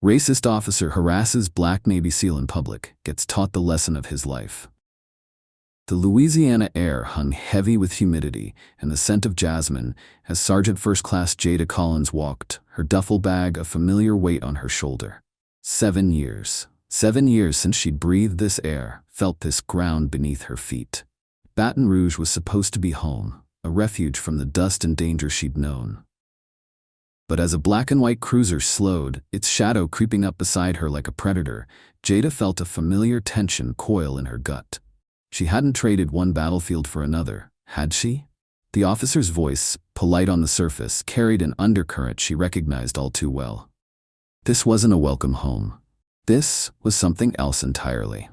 Racist officer harasses Black Navy SEAL in public, gets taught the lesson of his life. The Louisiana air hung heavy with humidity and the scent of jasmine as Sergeant First Class Jada Collins walked, her duffel bag a familiar weight on her shoulder. 7 years. 7 years since she'd breathed this air, felt this ground beneath her feet. Baton Rouge was supposed to be home, a refuge from the dust and danger she'd known. But as a black and white cruiser slowed, its shadow creeping up beside her like a predator, Jada felt a familiar tension coil in her gut. She hadn't traded one battlefield for another, had she? The officer's voice, polite on the surface, carried an undercurrent she recognized all too well. This wasn't a welcome home. This was something else entirely.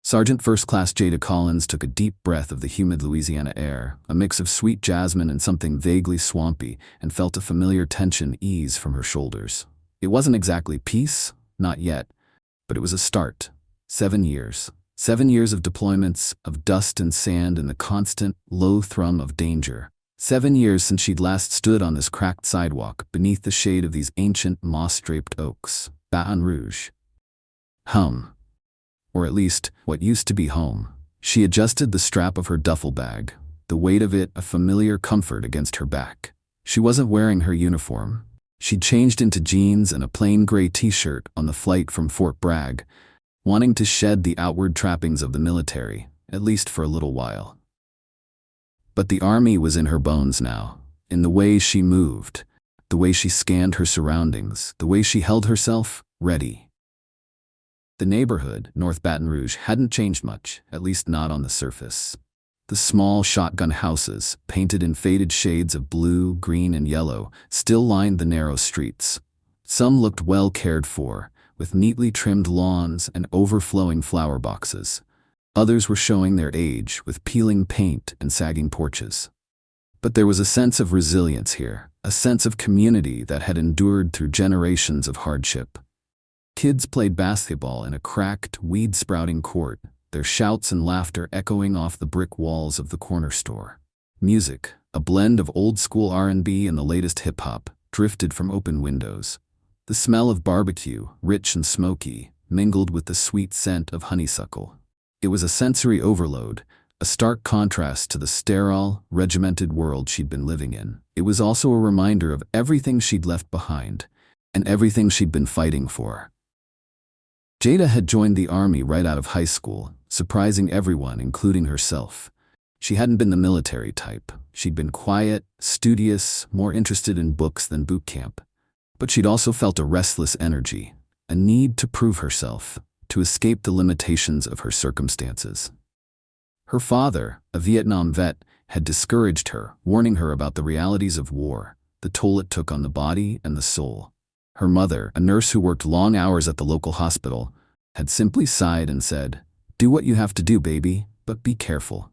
Sergeant First Class Jada Collins took a deep breath of the humid Louisiana air, a mix of sweet jasmine and something vaguely swampy, and felt a familiar tension ease from her shoulders. It wasn't exactly peace, not yet, but it was a start. 7 years. 7 years of deployments, of dust and sand and the constant, low thrum of danger. 7 years since she'd last stood on this cracked sidewalk beneath the shade of these ancient moss-draped oaks. Baton Rouge. Home. Or at least, what used to be home. She adjusted the strap of her duffel bag, the weight of it a familiar comfort against her back. She wasn't wearing her uniform. She'd changed into jeans and a plain gray t-shirt on the flight from Fort Bragg, wanting to shed the outward trappings of the military, at least for a little while. But the Army was in her bones now, in the way she moved, the way she scanned her surroundings, the way she held herself ready. The neighborhood, North Baton Rouge, hadn't changed much, at least not on the surface. The small shotgun houses, painted in faded shades of blue, green, and yellow, still lined the narrow streets. Some looked well cared for, with neatly trimmed lawns and overflowing flower boxes. Others were showing their age, with peeling paint and sagging porches. But there was a sense of resilience here, a sense of community that had endured through generations of hardship. Kids played basketball in a cracked, weed-sprouting court, their shouts and laughter echoing off the brick walls of the corner store. Music, a blend of old-school R&B and the latest hip-hop, drifted from open windows. The smell of barbecue, rich and smoky, mingled with the sweet scent of honeysuckle. It was a sensory overload, a stark contrast to the sterile, regimented world she'd been living in. It was also a reminder of everything she'd left behind, and everything she'd been fighting for. Jada had joined the Army right out of high school, surprising everyone, including herself. She hadn't been the military type. She'd been quiet, studious, more interested in books than boot camp. But she'd also felt a restless energy, a need to prove herself, to escape the limitations of her circumstances. Her father, a Vietnam vet, had discouraged her, warning her about the realities of war, the toll it took on the body and the soul. Her mother, a nurse who worked long hours at the local hospital, had simply sighed and said, "Do what you have to do, baby, but be careful."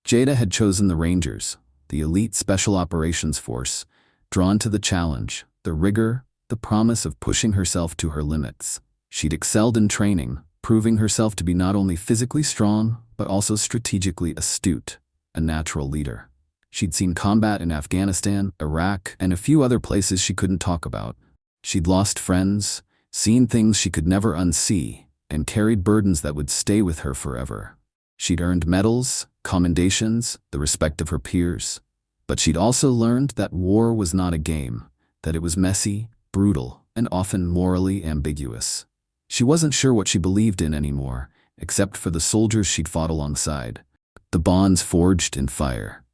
Jada had chosen the Rangers, the elite special operations force, drawn to the challenge, the rigor, the promise of pushing herself to her limits. She'd excelled in training, proving herself to be not only physically strong, but also strategically astute, a natural leader. She'd seen combat in Afghanistan, Iraq, and a few other places she couldn't talk about. She'd lost friends, seen things she could never unsee, and carried burdens that would stay with her forever. She'd earned medals, commendations, the respect of her peers. But she'd also learned that war was not a game, that it was messy, brutal, and often morally ambiguous. She wasn't sure what she believed in anymore, except for the soldiers she'd fought alongside, the bonds forged in fire.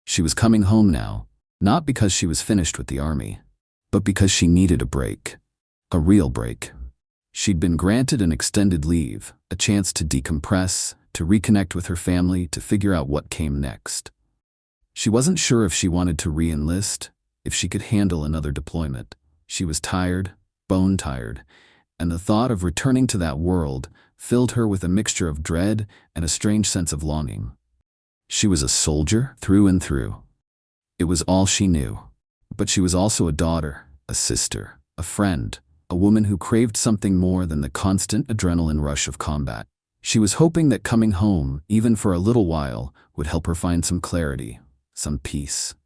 She was coming home now, not because she was finished with the Army, but because she needed a break. A real break. She'd been granted an extended leave, a chance to decompress, to reconnect with her family, to figure out what came next. She wasn't sure if she wanted to re-enlist, if she could handle another deployment. She was tired, bone-tired, and the thought of returning to that world filled her with a mixture of dread and a strange sense of longing. She was a soldier through and through. It was all she knew. But she was also a daughter, a sister, a friend, a woman who craved something more than the constant adrenaline rush of combat. She was hoping that coming home, even for a little while, would help her find some clarity, some peace.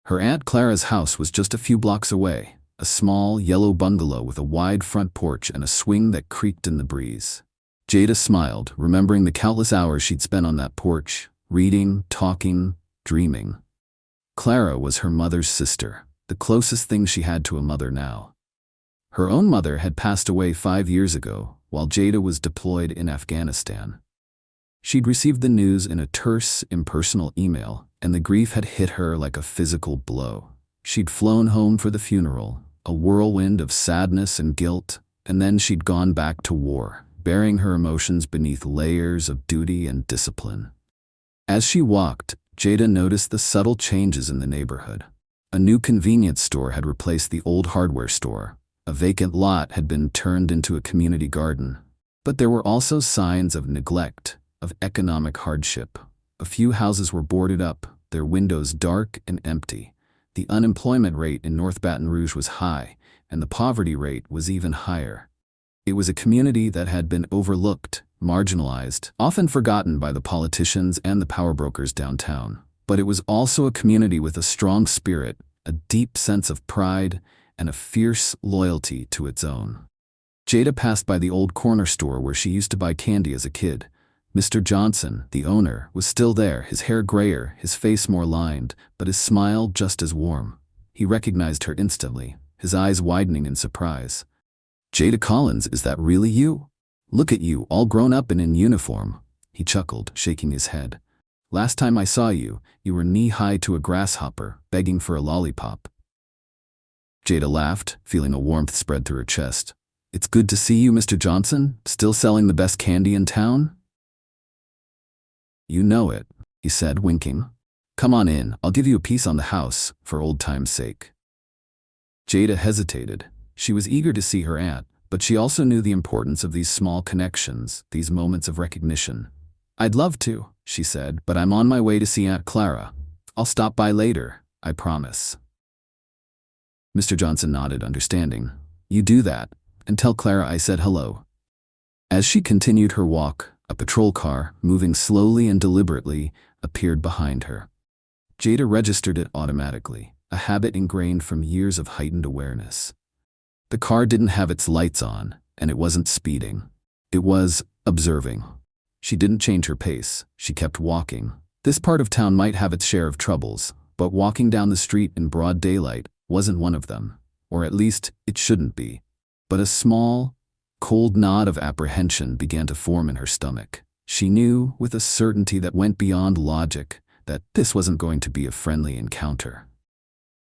Her Aunt Clara's house was just a few blocks away, a small, yellow bungalow with a wide front porch and a swing that creaked in the breeze. Jada smiled, remembering the countless hours she'd spent on that porch, reading, talking, dreaming. Clara was her mother's sister, the closest thing she had to a mother now. Her own mother had passed away 5 years ago, while Jada was deployed in Afghanistan. She'd received the news in a terse, impersonal email, and the grief had hit her like a physical blow. She'd flown home for the funeral, a whirlwind of sadness and guilt, and then she'd gone back to war, burying her emotions beneath layers of duty and discipline. As she walked, Jada noticed the subtle changes in the neighborhood. A new convenience store had replaced the old hardware store. A vacant lot had been turned into a community garden. But there were also signs of neglect, of economic hardship. A few houses were boarded up, their windows dark and empty. The unemployment rate in North Baton Rouge was high, and the poverty rate was even higher. It was a community that had been overlooked, marginalized, often forgotten by the politicians and the power brokers downtown. But it was also a community with a strong spirit, a deep sense of pride, and a fierce loyalty to its own. Jada passed by the old corner store where she used to buy candy as a kid. Mr. Johnson, the owner, was still there, his hair grayer, his face more lined, but his smile just as warm. He recognized her instantly, his eyes widening in surprise. "Jada Collins, is that really you? Look at you, all grown up and in uniform." He chuckled, shaking his head. "Last time I saw you, you were knee-high to a grasshopper, begging for a lollipop." Jada laughed, feeling a warmth spread through her chest. "It's good to see you, Mr. Johnson. Still selling the best candy in town?" "You know it," he said, winking. "Come on in, I'll give you a piece on the house, for old time's sake." Jada hesitated. She was eager to see her aunt, but she also knew the importance of these small connections, these moments of recognition. "I'd love to," she said, "but I'm on my way to see Aunt Clara. I'll stop by later, I promise." Mr. Johnson nodded, understanding. "You do that, and tell Clara I said hello." As she continued her walk, a patrol car, moving slowly and deliberately, appeared behind her. Jada registered it automatically, a habit ingrained from years of heightened awareness. The car didn't have its lights on, and it wasn't speeding. It was observing. She didn't change her pace. She kept walking. This part of town might have its share of troubles, but walking down the street in broad daylight wasn't one of them, or at least it shouldn't be. But a small, cold knot of apprehension began to form in her stomach. She knew, with a certainty that went beyond logic, that this wasn't going to be a friendly encounter.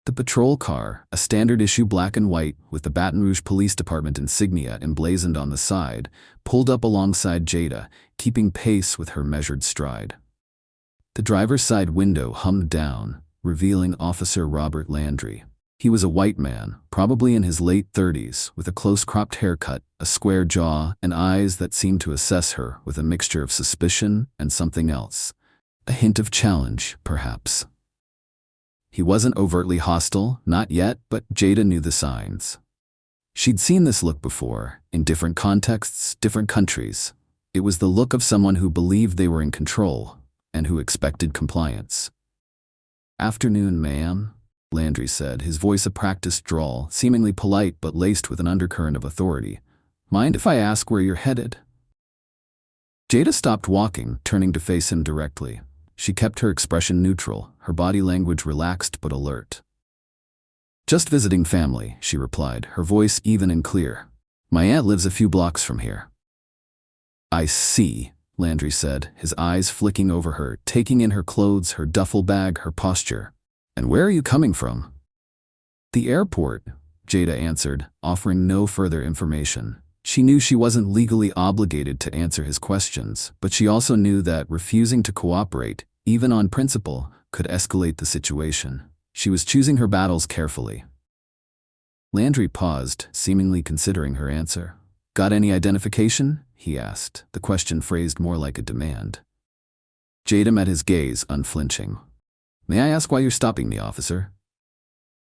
The patrol car, a standard-issue black and white with the Baton Rouge Police Department insignia emblazoned on the side, pulled up alongside Jada, keeping pace with her measured stride. The driver's side window hummed down, revealing Officer Robert Landry. He was a white man, probably in his late 30s, with a close-cropped haircut, a square jaw, and eyes that seemed to assess her with a mixture of suspicion and something else. A hint of challenge, perhaps. He wasn't overtly hostile, not yet, but Jada knew the signs. She'd seen this look before, in different contexts, different countries. It was the look of someone who believed they were in control, and who expected compliance. "Afternoon, ma'am," Landry said, his voice a practiced drawl, seemingly polite but laced with an undercurrent of authority. "Mind if I ask where you're headed?" Jada stopped walking, turning to face him directly. She kept her expression neutral, her body language relaxed but alert. "Just visiting family," she replied, her voice even and clear. "My aunt lives a few blocks from here." "I see," Landry said, his eyes flicking over her, taking in her clothes, her duffel bag, her posture. "And where are you coming from?" "The airport," Jada answered, offering no further information. She knew she wasn't legally obligated to answer his questions, but she also knew that refusing to cooperate, even on principle, could escalate the situation. She was choosing her battles carefully. Landry paused, seemingly considering her answer. "Got any identification?" he asked, the question phrased more like a demand. Jada met his gaze, unflinching. "May I ask why you're stopping me, officer?"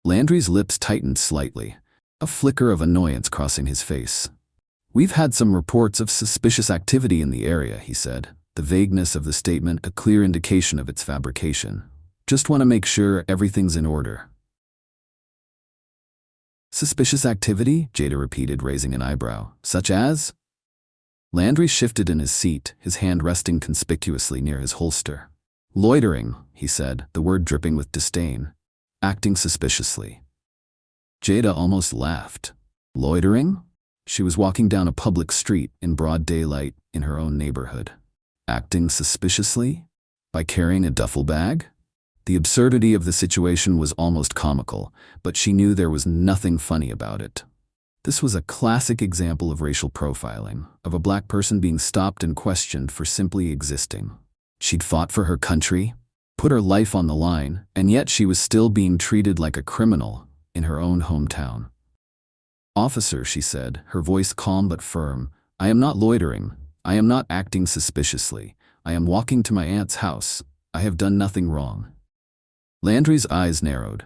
Landry's lips tightened slightly, a flicker of annoyance crossing his face. "We've had some reports of suspicious activity in the area," he said, the vagueness of the statement a clear indication of its fabrication. "Just want to make sure everything's in order." Suspicious activity? Jada repeated, raising an eyebrow. Such as? Landry shifted in his seat, his hand resting conspicuously near his holster. Loitering, he said, the word dripping with disdain. Acting suspiciously. Jada almost laughed. Loitering? She was walking down a public street in broad daylight in her own neighborhood. Acting suspiciously? By carrying a duffel bag? The absurdity of the situation was almost comical, but she knew there was nothing funny about it. This was a classic example of racial profiling, of a black person being stopped and questioned for simply existing. She'd fought for her country, put her life on the line, and yet she was still being treated like a criminal in her own hometown. Officer, she said, her voice calm but firm, I am not loitering. I am not acting suspiciously. I am walking to my aunt's house. I have done nothing wrong. Landry's eyes narrowed.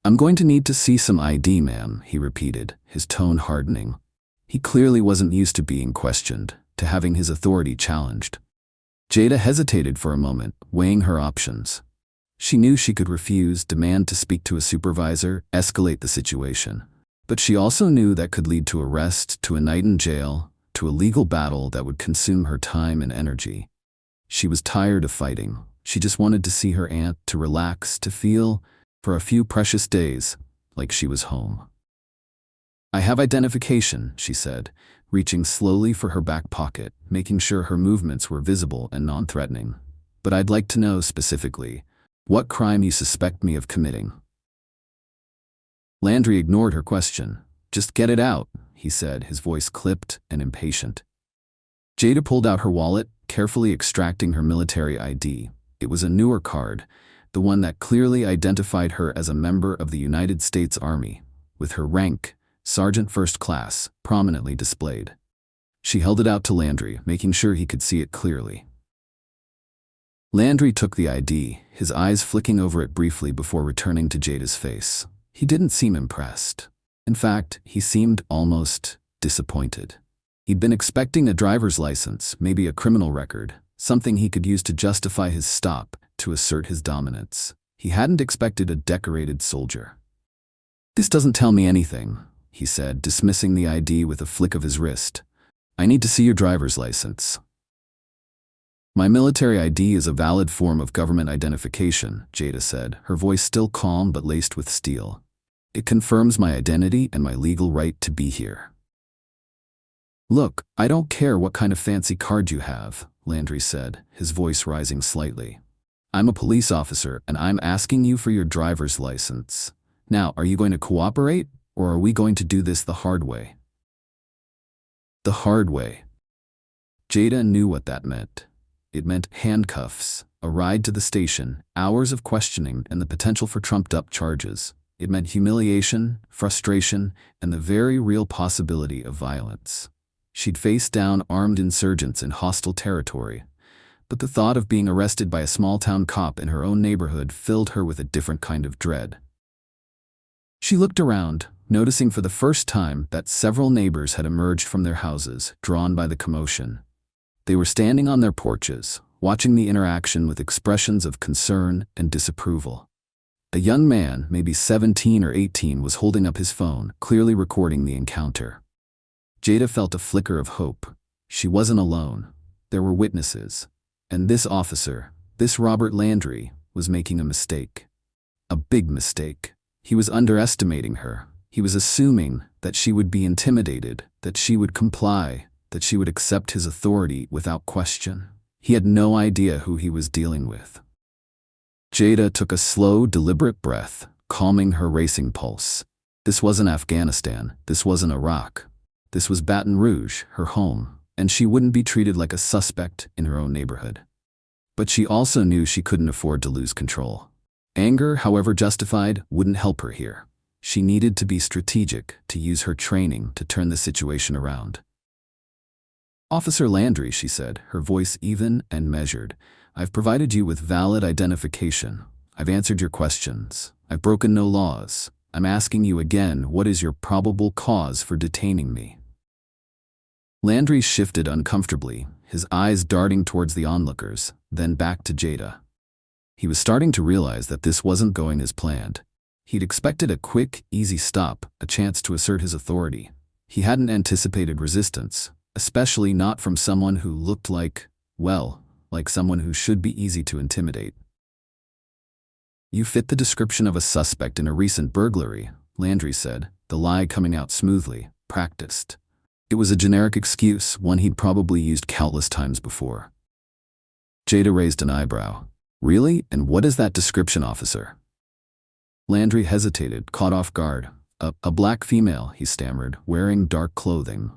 I'm going to need to see some ID, ma'am, he repeated, his tone hardening. He clearly wasn't used to being questioned, to having his authority challenged. Jada hesitated for a moment, weighing her options. She knew she could refuse, demand to speak to a supervisor, escalate the situation. But she also knew that could lead to arrest, to a night in jail, to a legal battle that would consume her time and energy. She was tired of fighting. She just wanted to see her aunt, to relax, to feel, for a few precious days, like she was home. I have identification, she said, reaching slowly for her back pocket, making sure her movements were visible and non-threatening. But I'd like to know specifically what crime you suspect me of committing. Landry ignored her question. Just get it out, he said, his voice clipped and impatient. Jada pulled out her wallet, carefully extracting her military ID. It was a newer card, the one that clearly identified her as a member of the United States Army, with her rank, Sergeant First Class, prominently displayed. She held it out to Landry, making sure he could see it clearly. Landry took the ID, his eyes flicking over it briefly before returning to Jada's face. He didn't seem impressed. In fact, he seemed almost disappointed. He'd been expecting a driver's license, maybe a criminal record, something he could use to justify his stop, to assert his dominance. He hadn't expected a decorated soldier. This doesn't tell me anything, he said, dismissing the ID with a flick of his wrist. I need to see your driver's license. My military ID is a valid form of government identification, Jada said, her voice still calm but laced with steel. It confirms my identity and my legal right to be here. Look, I don't care what kind of fancy card you have, Landry said, his voice rising slightly. I'm a police officer and I'm asking you for your driver's license. Now, are you going to cooperate, or are we going to do this the hard way? The hard way. Jada knew what that meant. It meant handcuffs, a ride to the station, hours of questioning, and the potential for trumped-up charges. It meant humiliation, frustration, and the very real possibility of violence. She'd faced down armed insurgents in hostile territory, but the thought of being arrested by a small-town cop in her own neighborhood filled her with a different kind of dread. She looked around, noticing for the first time that several neighbors had emerged from their houses, drawn by the commotion. They were standing on their porches, watching the interaction with expressions of concern and disapproval. A young man, maybe 17 or 18, was holding up his phone, clearly recording the encounter. Jada felt a flicker of hope. She wasn't alone. There were witnesses. And this officer, this Robert Landry, was making a mistake. A big mistake. He was underestimating her. He was assuming that she would be intimidated, that she would comply, that she would accept his authority without question. He had no idea who he was dealing with. Jada took a slow, deliberate breath, calming her racing pulse. This wasn't Afghanistan. This wasn't Iraq. This was Baton Rouge, her home, and she wouldn't be treated like a suspect in her own neighborhood. But she also knew she couldn't afford to lose control. Anger, however justified, wouldn't help her here. She needed to be strategic, to use her training to turn the situation around. Officer Landry, she said, her voice even and measured, I've provided you with valid identification. I've answered your questions. I've broken no laws. I'm asking you again, what is your probable cause for detaining me? Landry shifted uncomfortably, his eyes darting towards the onlookers, then back to Jada. He was starting to realize that this wasn't going as planned. He'd expected a quick, easy stop, a chance to assert his authority. He hadn't anticipated resistance, especially not from someone who looked like someone who should be easy to intimidate. "You fit the description of a suspect in a recent burglary," Landry said, the lie coming out smoothly, practiced. It was a generic excuse, one he'd probably used countless times before. Jada raised an eyebrow. "Really? And what is that description, officer?" Landry hesitated, caught off guard. A black female," he stammered, "wearing dark clothing."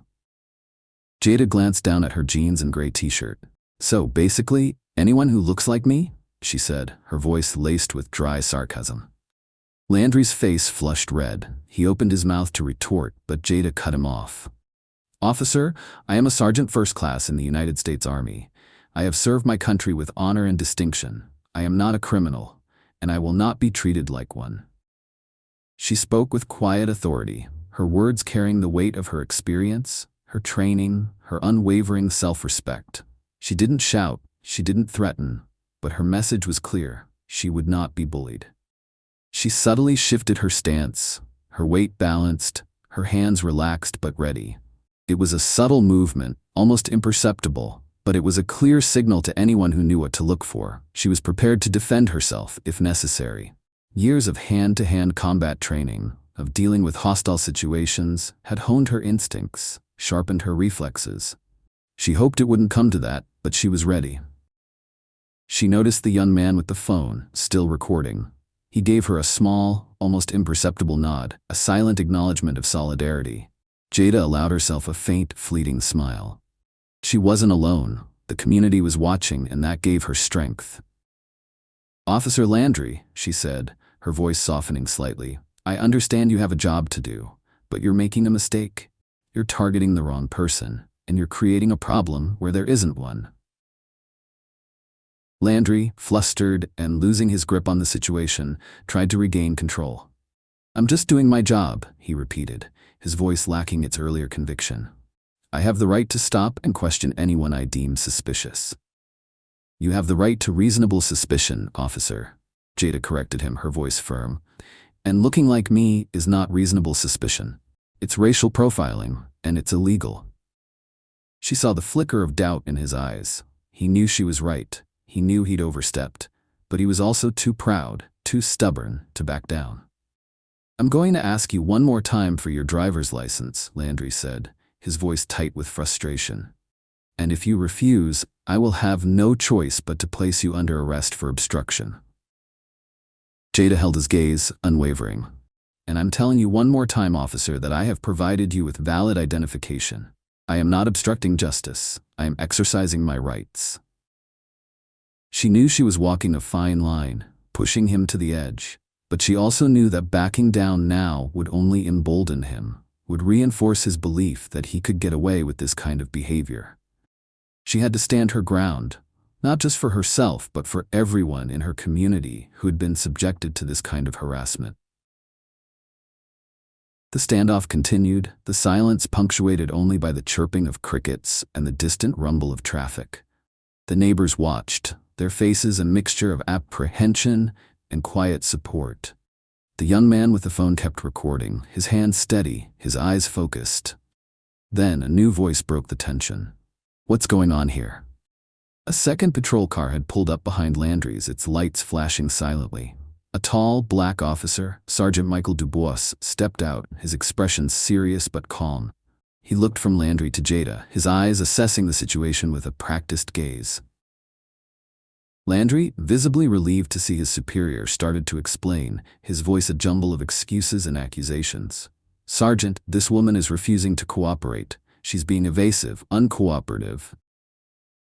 Jada glanced down at her jeans and gray t-shirt. "So, basically, anyone who looks like me?" she said, her voice laced with dry sarcasm. Landry's face flushed red. He opened his mouth to retort, but Jada cut him off. "Officer, I am a sergeant first class in the United States Army. I have served my country with honor and distinction. I am not a criminal, and I will not be treated like one." She spoke with quiet authority, her words carrying the weight of her experience, her training, her unwavering self-respect. She didn't shout, she didn't threaten, but her message was clear: she would not be bullied. She subtly shifted her stance, her weight balanced, her hands relaxed but ready. It was a subtle movement, almost imperceptible, but it was a clear signal to anyone who knew what to look for. She was prepared to defend herself if necessary. Years of hand-to-hand combat training, of dealing with hostile situations, had honed her instincts, sharpened her reflexes. She hoped it wouldn't come to that, but she was ready. She noticed the young man with the phone, still recording. He gave her a small, almost imperceptible nod, a silent acknowledgement of solidarity. Jada allowed herself a faint, fleeting smile. She wasn't alone. The community was watching, and that gave her strength. "Officer Landry," she said, her voice softening slightly, "I understand you have a job to do, but you're making a mistake. You're targeting the wrong person, and you're creating a problem where there isn't one." Landry, flustered and losing his grip on the situation, tried to regain control. "I'm just doing my job," he repeated, his voice lacking its earlier conviction. "I have the right to stop and question anyone I deem suspicious." "You have the right to reasonable suspicion, officer," Jada corrected him, her voice firm. "And looking like me is not reasonable suspicion. It's racial profiling, and it's illegal." She saw the flicker of doubt in his eyes. He knew she was right. He knew he'd overstepped, but he was also too proud, too stubborn, to back down. "I'm going to ask you one more time for your driver's license," Landry said, his voice tight with frustration. "And if you refuse, I will have no choice but to place you under arrest for obstruction." Jada held his gaze, unwavering. "And I'm telling you one more time, officer, that I have provided you with valid identification. I am not obstructing justice. I am exercising my rights." She knew she was walking a fine line, pushing him to the edge, but she also knew that backing down now would only embolden him, would reinforce his belief that he could get away with this kind of behavior. She had to stand her ground, not just for herself but for everyone in her community who had been subjected to this kind of harassment. The standoff continued, the silence punctuated only by the chirping of crickets and the distant rumble of traffic. The neighbors watched, their faces a mixture of apprehension and quiet support. The young man with the phone kept recording, his hands steady, his eyes focused. Then a new voice broke the tension. "What's going on here?" A second patrol car had pulled up behind Landry's, its lights flashing silently. A tall, black officer, Sergeant Michael Dubois, stepped out, his expression serious but calm. He looked from Landry to Jada, his eyes assessing the situation with a practiced gaze. Landry, visibly relieved to see his superior, started to explain, his voice a jumble of excuses and accusations. "Sergeant, this woman is refusing to cooperate. She's being evasive, uncooperative."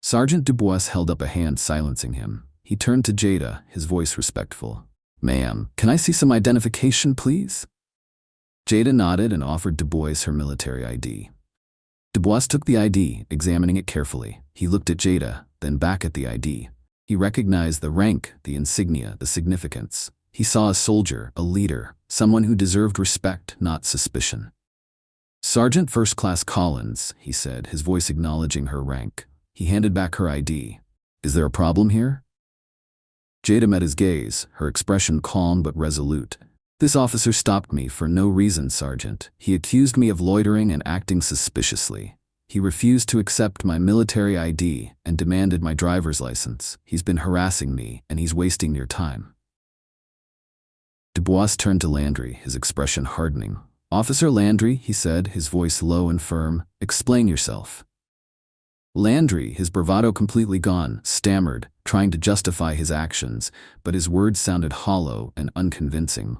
Sergeant Dubois held up a hand, silencing him. He turned to Jada, his voice respectful. "Ma'am, can I see some identification, please?" Jada nodded and offered Dubois her military ID. Dubois took the ID, examining it carefully. He looked at Jada, then back at the ID. He recognized the rank, the insignia, the significance. He saw a soldier, a leader, someone who deserved respect, not suspicion. "Sergeant First Class Collins," he said, his voice acknowledging her rank. He handed back her ID. "Is there a problem here?" Jada met his gaze, her expression calm but resolute. This officer stopped me for no reason, Sergeant. He accused me of loitering and acting suspiciously. He refused to accept my military ID and demanded my driver's license. He's been harassing me, and he's wasting your time." Dubois turned to Landry, his expression hardening. "Officer Landry," he said, his voice low and firm, "explain yourself." Landry, his bravado completely gone, stammered, trying to justify his actions, but his words sounded hollow and unconvincing.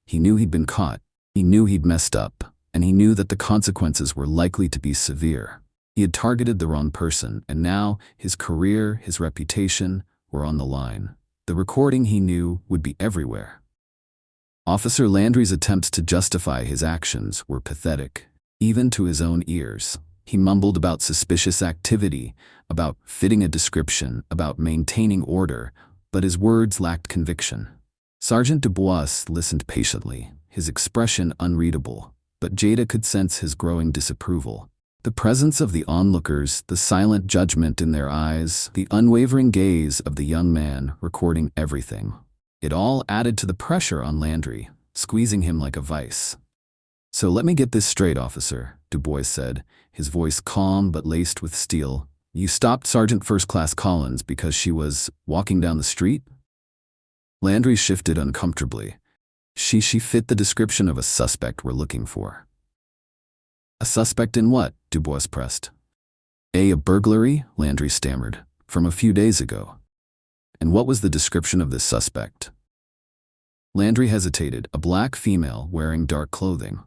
He knew he'd been caught, he knew he'd messed up, and he knew that the consequences were likely to be severe. He had targeted the wrong person, and now his career, his reputation, were on the line. The recording, he knew, would be everywhere. Officer Landry's attempts to justify his actions were pathetic, even to his own ears. He mumbled about suspicious activity, about fitting a description, about maintaining order, but his words lacked conviction. Sergeant Dubois listened patiently, his expression unreadable, but Jada could sense his growing disapproval. The presence of the onlookers, the silent judgment in their eyes, the unwavering gaze of the young man recording everything. It all added to the pressure on Landry, squeezing him like a vice. "So let me get this straight, officer," Dubois said, his voice calm but laced with steel. "You stopped Sergeant First Class Collins because she was walking down the street?" Landry shifted uncomfortably. She fit the description of a suspect we're looking for." "A suspect in what?" Dubois pressed. A burglary," Landry stammered, "from a few days ago." "And what was the description of this suspect?" Landry hesitated. "A black female wearing dark clothing."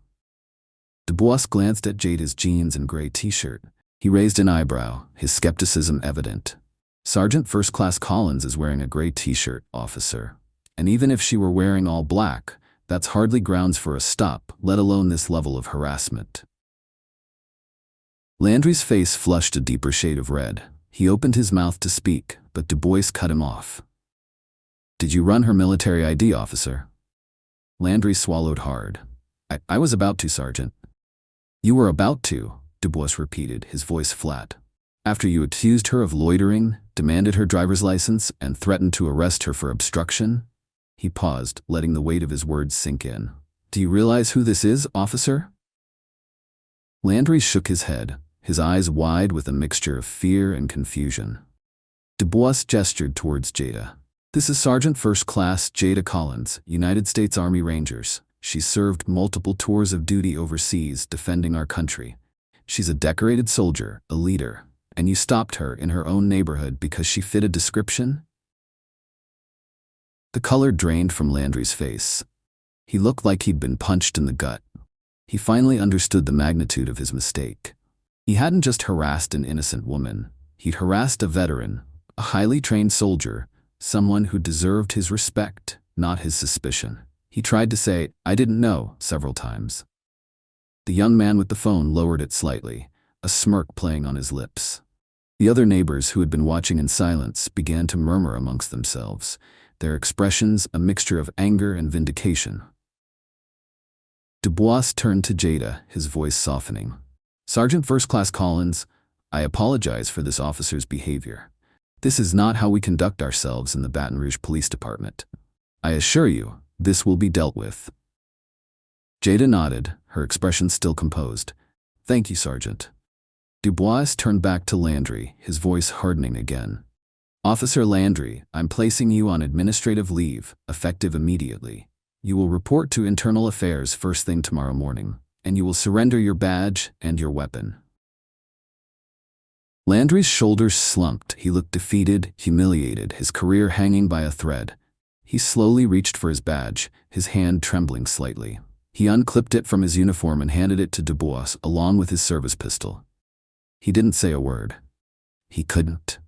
Dubois glanced at Jada's jeans and gray t-shirt. He raised an eyebrow, his skepticism evident. "Sergeant First Class Collins is wearing a gray t-shirt, officer. And even if she were wearing all black, that's hardly grounds for a stop, let alone this level of harassment." Landry's face flushed a deeper shade of red. He opened his mouth to speak, but Dubois cut him off. "Did you run her military ID, officer?" Landry swallowed hard. I was about to, Sergeant." "You were about to," Dubois repeated, his voice flat. "After you accused her of loitering, demanded her driver's license, and threatened to arrest her for obstruction?" He paused, letting the weight of his words sink in. "Do you realize who this is, officer?" Landry shook his head, his eyes wide with a mixture of fear and confusion. Dubois gestured towards Jada. "This is Sergeant First Class Jada Collins, United States Army Rangers. She served multiple tours of duty overseas defending our country. She's a decorated soldier, a leader, and you stopped her in her own neighborhood because she fit a description?" The color drained from Landry's face. He looked like he'd been punched in the gut. He finally understood the magnitude of his mistake. He hadn't just harassed an innocent woman. He'd harassed a veteran, a highly trained soldier, someone who deserved his respect, not his suspicion. He tried to say, "I didn't know," several times. The young man with the phone lowered it slightly, a smirk playing on his lips. The other neighbors who had been watching in silence began to murmur amongst themselves, their expressions a mixture of anger and vindication. Dubois turned to Jada, his voice softening. "Sergeant First Class Collins, I apologize for this officer's behavior. This is not how we conduct ourselves in the Baton Rouge Police Department. I assure you, this will be dealt with." Jada nodded, her expression still composed. "Thank you, Sergeant." Dubois turned back to Landry, his voice hardening again. "Officer Landry, I'm placing you on administrative leave, effective immediately. You will report to Internal Affairs first thing tomorrow morning, and you will surrender your badge and your weapon." Landry's shoulders slumped. He looked defeated, humiliated, his career hanging by a thread. He slowly reached for his badge, his hand trembling slightly. He unclipped it from his uniform and handed it to Dubois along with his service pistol. He didn't say a word. He couldn't.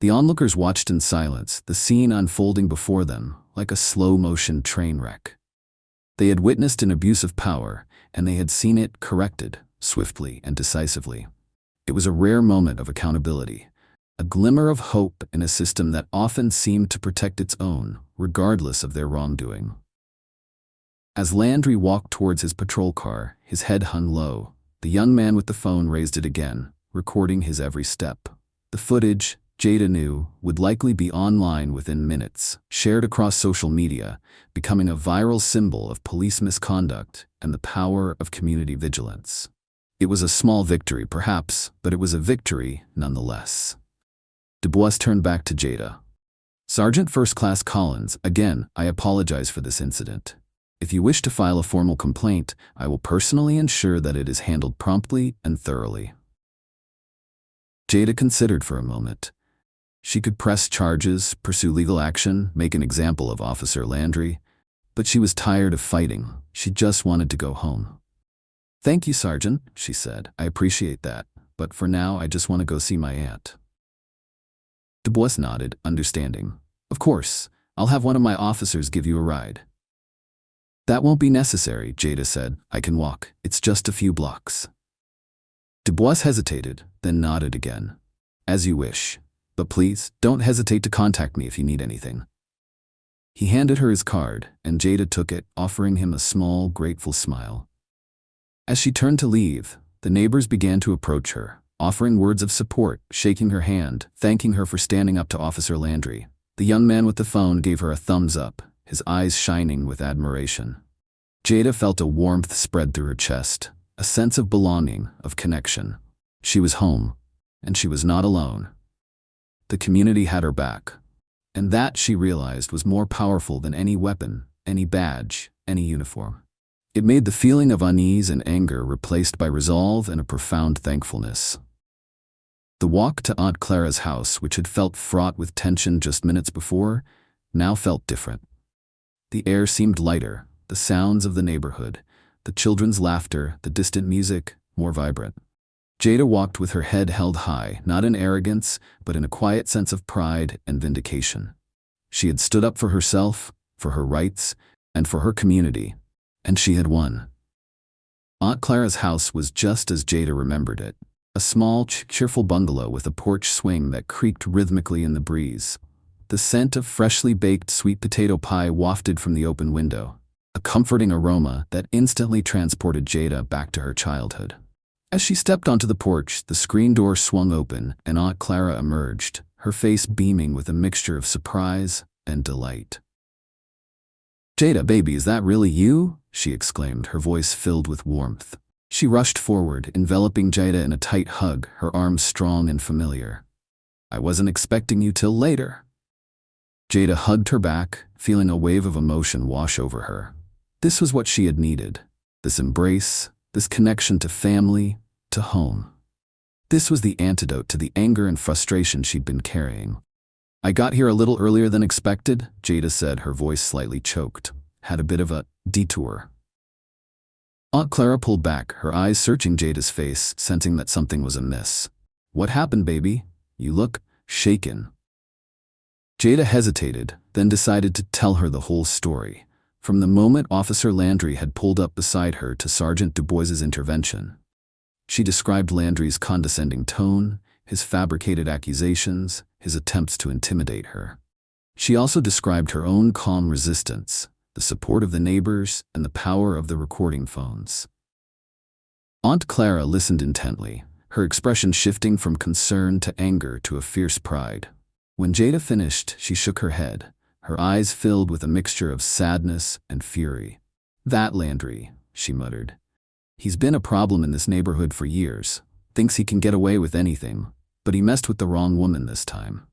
The onlookers watched in silence, the scene unfolding before them, like a slow-motion train wreck. They had witnessed an abuse of power, and they had seen it corrected, swiftly and decisively. It was a rare moment of accountability, a glimmer of hope in a system that often seemed to protect its own, regardless of their wrongdoing. As Landry walked towards his patrol car, his head hung low, the young man with the phone raised it again, recording his every step. The footage, Jada knew, would likely be online within minutes, shared across social media, becoming a viral symbol of police misconduct and the power of community vigilance. It was a small victory, perhaps, but it was a victory nonetheless. Dubois turned back to Jada. "Sergeant First Class Collins, again, I apologize for this incident. If you wish to file a formal complaint, I will personally ensure that it is handled promptly and thoroughly." Jada considered for a moment. She could press charges, pursue legal action, make an example of Officer Landry, but she was tired of fighting. She just wanted to go home. "Thank you, Sergeant," she said. "I appreciate that, but for now I just want to go see my aunt." Dubois nodded, understanding. "Of course, I'll have one of my officers give you a ride." "That won't be necessary," Jada said. "I can walk. It's just a few blocks." Dubois hesitated, then nodded again. "As you wish. But please, don't hesitate to contact me if you need anything." He handed her his card, and Jada took it, offering him a small, grateful smile. As she turned to leave, the neighbors began to approach her, offering words of support, shaking her hand, thanking her for standing up to Officer Landry. The young man with the phone gave her a thumbs up, his eyes shining with admiration. Jada felt a warmth spread through her chest, a sense of belonging, of connection. She was home, and she was not alone. The community had her back, and that, she realized, was more powerful than any weapon, any badge, any uniform. It made the feeling of unease and anger replaced by resolve and a profound thankfulness. The walk to Aunt Clara's house, which had felt fraught with tension just minutes before, now felt different. The air seemed lighter, the sounds of the neighborhood, the children's laughter, the distant music, more vibrant. Jada walked with her head held high, not in arrogance, but in a quiet sense of pride and vindication. She had stood up for herself, for her rights, and for her community, and she had won. Aunt Clara's house was just as Jada remembered it, a small, cheerful bungalow with a porch swing that creaked rhythmically in the breeze. The scent of freshly baked sweet potato pie wafted from the open window, a comforting aroma that instantly transported Jada back to her childhood. As she stepped onto the porch, the screen door swung open and Aunt Clara emerged, her face beaming with a mixture of surprise and delight. "Jada, baby, is that really you?" she exclaimed, her voice filled with warmth. She rushed forward, enveloping Jada in a tight hug, her arms strong and familiar. "I wasn't expecting you till later." Jada hugged her back, feeling a wave of emotion wash over her. This was what she had needed, this embrace, this connection to family, to home. This was the antidote to the anger and frustration she'd been carrying. "I got here a little earlier than expected," Jada said, her voice slightly choked. "Had a bit of a detour." Aunt Clara pulled back, her eyes searching Jada's face, sensing that something was amiss. "What happened, baby? You look shaken." Jada hesitated, then decided to tell her the whole story, from the moment Officer Landry had pulled up beside her to Sergeant Dubois's intervention. She described Landry's condescending tone, his fabricated accusations, his attempts to intimidate her. She also described her own calm resistance, the support of the neighbors, and the power of the recording phones. Aunt Clara listened intently, her expression shifting from concern to anger to a fierce pride. When Jada finished, she shook her head, her eyes filled with a mixture of sadness and fury. "That Landry," she muttered. "He's been a problem in this neighborhood for years, thinks he can get away with anything, but he messed with the wrong woman this time."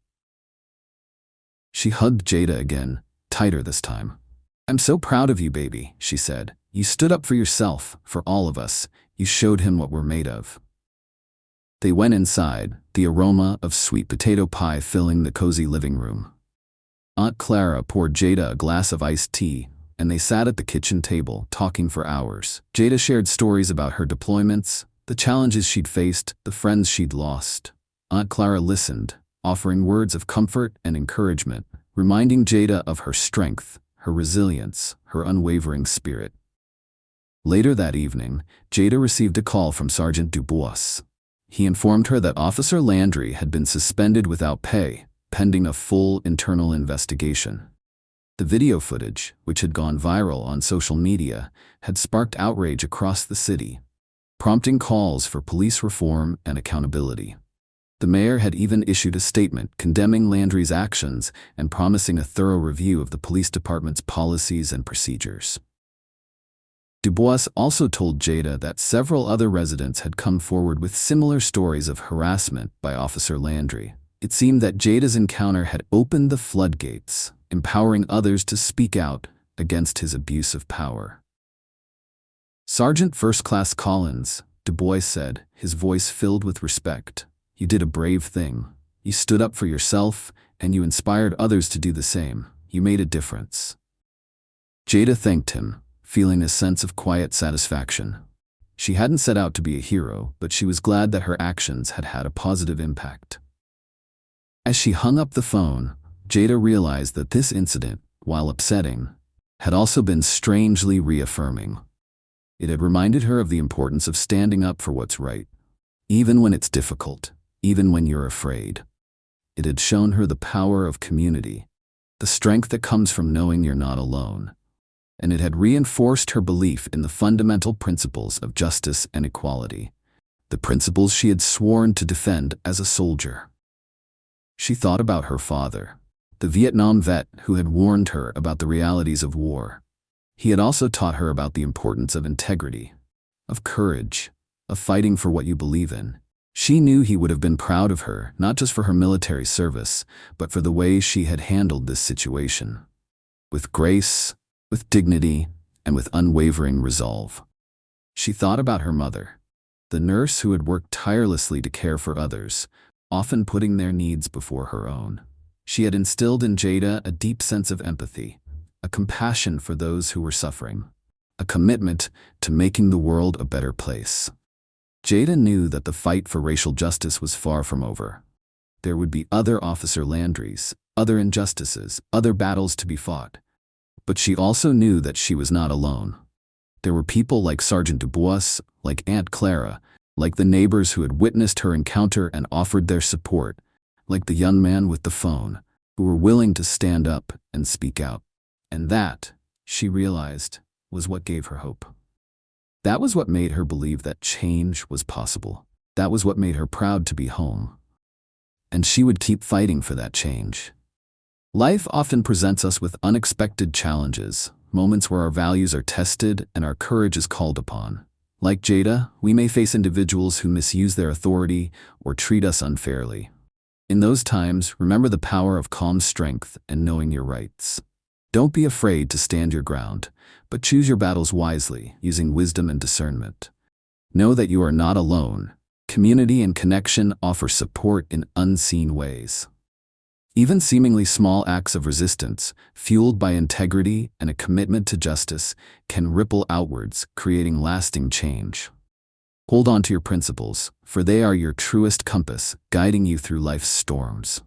She hugged Jada again, tighter this time. "I'm so proud of you, baby," she said. "You stood up for yourself, for all of us. You showed him what we're made of." They went inside, the aroma of sweet potato pie filling the cozy living room. Aunt Clara poured Jada a glass of iced tea, and they sat at the kitchen table, talking for hours. Jada shared stories about her deployments, the challenges she'd faced, the friends she'd lost. Aunt Clara listened, offering words of comfort and encouragement, reminding Jada of her strength, her resilience, her unwavering spirit. Later that evening, Jada received a call from Sergeant Dubois. He informed her that Officer Landry had been suspended without pay, pending a full internal investigation. The video footage, which had gone viral on social media, had sparked outrage across the city, prompting calls for police reform and accountability. The mayor had even issued a statement condemning Landry's actions and promising a thorough review of the police department's policies and procedures. Dubois also told Jada that several other residents had come forward with similar stories of harassment by Officer Landry. It seemed that Jada's encounter had opened the floodgates, empowering others to speak out against his abuse of power. Sergeant First Class Collins, Dubois said, his voice filled with respect, "You did a brave thing. You stood up for yourself, and you inspired others to do the same. You made a difference." Jada thanked him, feeling a sense of quiet satisfaction. She hadn't set out to be a hero, but she was glad that her actions had had a positive impact. As she hung up the phone, Jada realized that this incident, while upsetting, had also been strangely reaffirming. It had reminded her of the importance of standing up for what's right, even when it's difficult, even when you're afraid. It had shown her the power of community, the strength that comes from knowing you're not alone. And it had reinforced her belief in the fundamental principles of justice and equality, the principles she had sworn to defend as a soldier. She thought about her father, the Vietnam vet who had warned her about the realities of war. He had also taught her about the importance of integrity, of courage, of fighting for what you believe in. She knew he would have been proud of her, not just for her military service, but for the way she had handled this situation. With grace, with dignity, and with unwavering resolve. She thought about her mother, the nurse who had worked tirelessly to care for others, often putting their needs before her own. She had instilled in Jada a deep sense of empathy, a compassion for those who were suffering, a commitment to making the world a better place. Jada knew that the fight for racial justice was far from over. There would be other Officer Landrys, other injustices, other battles to be fought. But she also knew that she was not alone. There were people like Sergeant Dubois, like Aunt Clara, like the neighbors who had witnessed her encounter and offered their support, like the young man with the phone, who were willing to stand up and speak out. And that, she realized, was what gave her hope. That was what made her believe that change was possible. That was what made her proud to be home. And she would keep fighting for that change. Life often presents us with unexpected challenges, moments where our values are tested and our courage is called upon. Like Jada, we may face individuals who misuse their authority or treat us unfairly. In those times, remember the power of calm strength and knowing your rights. Don't be afraid to stand your ground, but choose your battles wisely, using wisdom and discernment. Know that you are not alone. Community and connection offer support in unseen ways. Even seemingly small acts of resistance, fueled by integrity and a commitment to justice, can ripple outwards, creating lasting change. Hold on to your principles, for they are your truest compass, guiding you through life's storms.